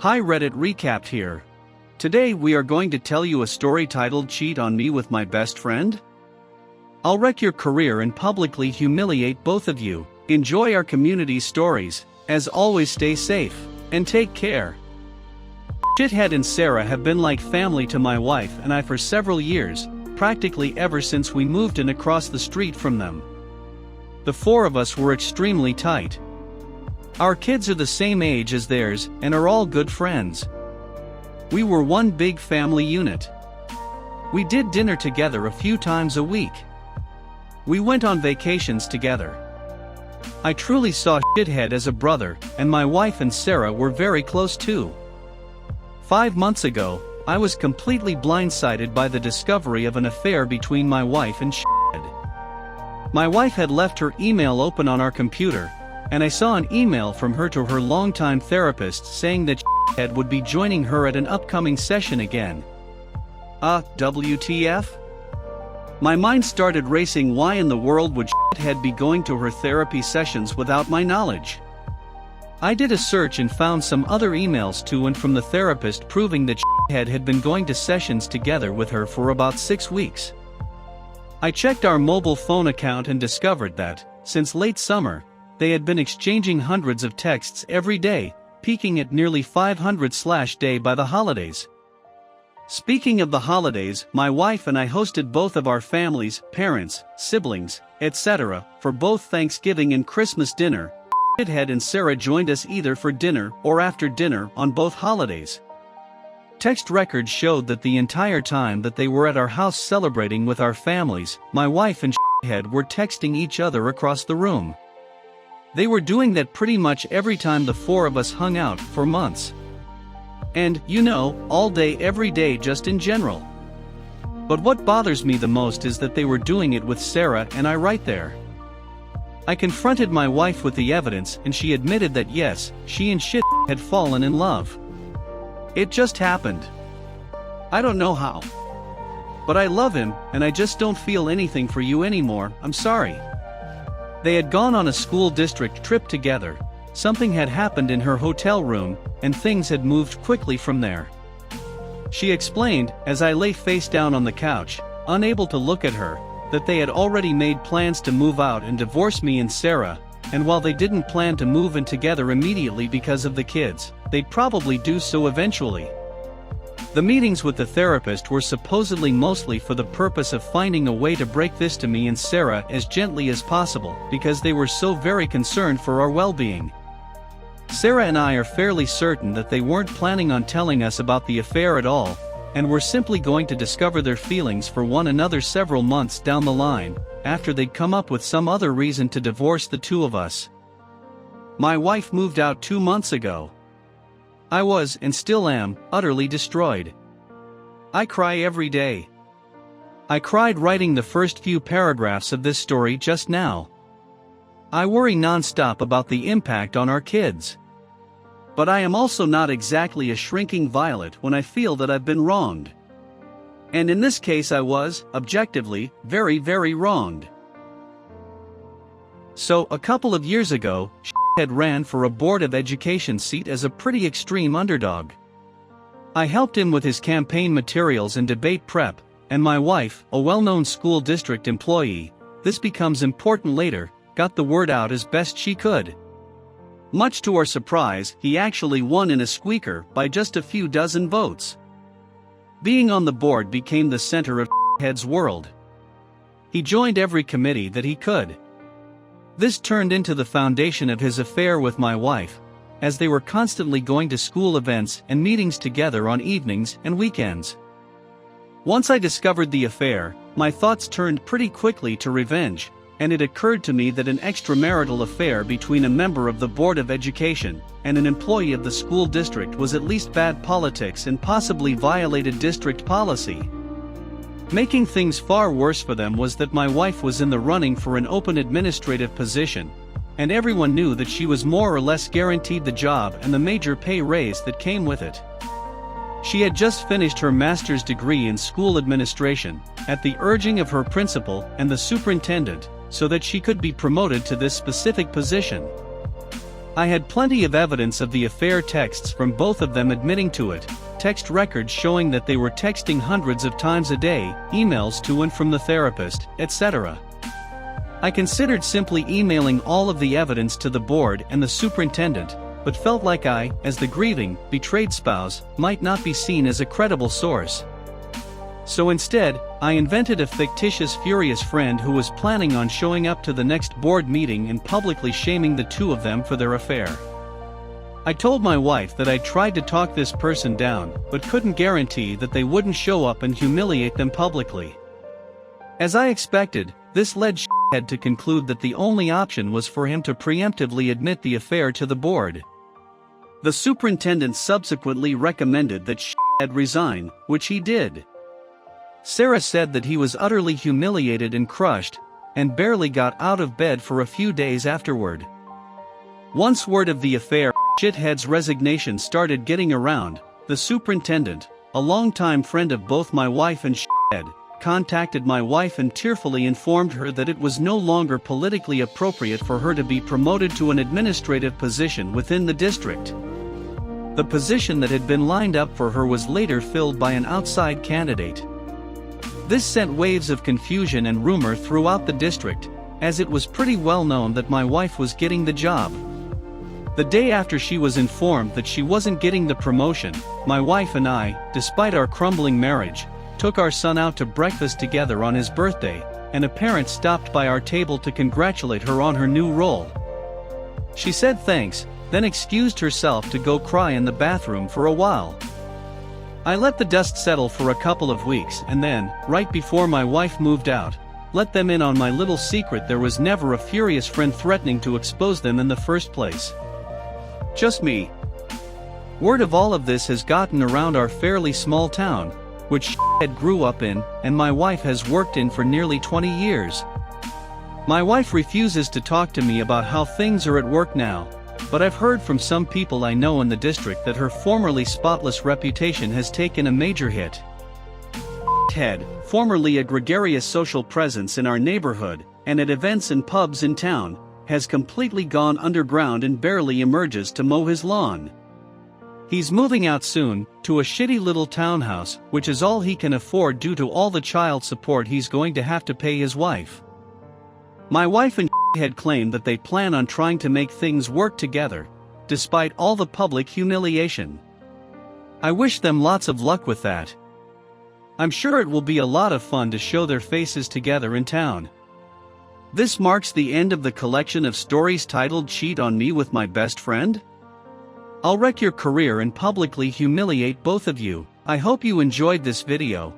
Hi Reddit, recapped here. Today we are going to tell you a story titled Cheat on Me with My Best Friend. I'll wreck your career and publicly humiliate both of you. Enjoy our community's stories. As always, stay safe and take care. Shithead and Sarah have been like family to my wife and I for several years, practically ever since we moved in across the street from them. The four of us were extremely tight. Our kids are the same age as theirs and are all good friends. We were one big family unit. We did dinner together a few times a week. We went on vacations together. I truly saw Shithead as a brother, and my wife and Sarah were very close too. 5 months ago, I was completely blindsided by the discovery of an affair between my wife and Shithead. My wife had left her email open on our computer, and I saw an email from her to her longtime therapist saying that Shithead would be joining her at an upcoming session again. WTF? My mind started racing. Why in the world would Shithead be going to her therapy sessions without my knowledge? I did a search and found some other emails to and from the therapist proving that Shithead had been going to sessions together with her for about 6 weeks. I checked our mobile phone account and discovered that, since late summer, they had been exchanging hundreds of texts every day, peaking at nearly 500/day by the holidays. Speaking of the holidays, my wife and I hosted both of our families, parents, siblings, etc., for both Thanksgiving and Christmas dinner. Shithead and Sarah joined us either for dinner or after dinner on both holidays. Text records showed that the entire time that they were at our house celebrating with our families, my wife and Shithead were texting each other across the room. They were doing that pretty much every time the four of us hung out for months. And, all day every day just in general. But what bothers me the most is that they were doing it with Sarah and I right there. I confronted my wife with the evidence and she admitted that yes, she and Shithead had fallen in love. It just happened. I don't know how. But I love him and I just don't feel anything for you anymore, I'm sorry. They had gone on a school district trip together, something had happened in her hotel room, and things had moved quickly from there. She explained, as I lay face down on the couch, unable to look at her, that they had already made plans to move out and divorce me and Sarah, and while they didn't plan to move in together immediately because of the kids, they'd probably do so eventually. The meetings with the therapist were supposedly mostly for the purpose of finding a way to break this to me and Sarah as gently as possible because they were so very concerned for our well-being. Sarah and I are fairly certain that they weren't planning on telling us about the affair at all, and were simply going to discover their feelings for one another several months down the line, after they'd come up with some other reason to divorce the two of us. My wife moved out 2 months ago. I was, and still am, utterly destroyed. I cry every day. I cried writing the first few paragraphs of this story just now. I worry non-stop about the impact on our kids. But I am also not exactly a shrinking violet when I feel that I've been wronged. And in this case I was, objectively, very, very wronged. So, a couple of years ago, Shithead ran for a Board of Education seat as a pretty extreme underdog. I helped him with his campaign materials and debate prep, and my wife, a well-known school district employee, this becomes important later, got the word out as best she could. Much to our surprise, he actually won in a squeaker by just a few dozen votes. Being on the board became the center of Shithead's world. He joined every committee that he could. This turned into the foundation of his affair with my wife, as they were constantly going to school events and meetings together on evenings and weekends. Once I discovered the affair, my thoughts turned pretty quickly to revenge, and it occurred to me that an extramarital affair between a member of the Board of Education and an employee of the school district was at least bad politics and possibly violated district policy. Making things far worse for them was that my wife was in the running for an open administrative position, and everyone knew that she was more or less guaranteed the job and the major pay raise that came with it. She had just finished her master's degree in school administration, at the urging of her principal and the superintendent, so that she could be promoted to this specific position. I had plenty of evidence of the affair, texts from both of them admitting to it, text records showing that they were texting hundreds of times a day, emails to and from the therapist, etc. I considered simply emailing all of the evidence to the board and the superintendent, but felt like I, as the grieving, betrayed spouse, might not be seen as a credible source. So instead, I invented a fictitious furious friend who was planning on showing up to the next board meeting and publicly shaming the two of them for their affair. I told my wife that I tried to talk this person down, but couldn't guarantee that they wouldn't show up and humiliate them publicly. As I expected, this led shithead to conclude that the only option was for him to preemptively admit the affair to the board. The superintendent subsequently recommended that shithead resign, which he did. Sarah said that he was utterly humiliated and crushed, and barely got out of bed for a few days afterward. Once word of the affair, shithead's resignation started getting around, the superintendent, a longtime friend of both my wife and shithead, contacted my wife and tearfully informed her that it was no longer politically appropriate for her to be promoted to an administrative position within the district. The position that had been lined up for her was later filled by an outside candidate. This sent waves of confusion and rumor throughout the district, as it was pretty well known that my wife was getting the job. The day after she was informed that she wasn't getting the promotion, my wife and I, despite our crumbling marriage, took our son out to breakfast together on his birthday, and a parent stopped by our table to congratulate her on her new role. She said thanks, then excused herself to go cry in the bathroom for a while. I let the dust settle for a couple of weeks and then, right before my wife moved out, let them in on my little secret. There was never a furious friend threatening to expose them in the first place. Just me. Word of all of this has gotten around our fairly small town, which shithead grew up in, and my wife has worked in for nearly 20 years. My wife refuses to talk to me about how things are at work now, but I've heard from some people I know in the district that her formerly spotless reputation has taken a major hit. Head, formerly a gregarious social presence in our neighborhood, and at events and pubs in town, has completely gone underground and barely emerges to mow his lawn. He's moving out soon, to a shitty little townhouse, which is all he can afford due to all the child support he's going to have to pay his wife. My wife and had claimed that they plan on trying to make things work together, despite all the public humiliation. I wish them lots of luck with that. I'm sure it will be a lot of fun to show their faces together in town. This marks the end of the collection of stories titled Cheat on Me with My Best Friend. I'll wreck your career and publicly humiliate both of you. I hope you enjoyed this video.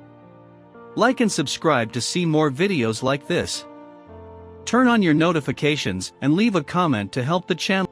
Like and subscribe to see more videos like this. Turn on your notifications and leave a comment to help the channel.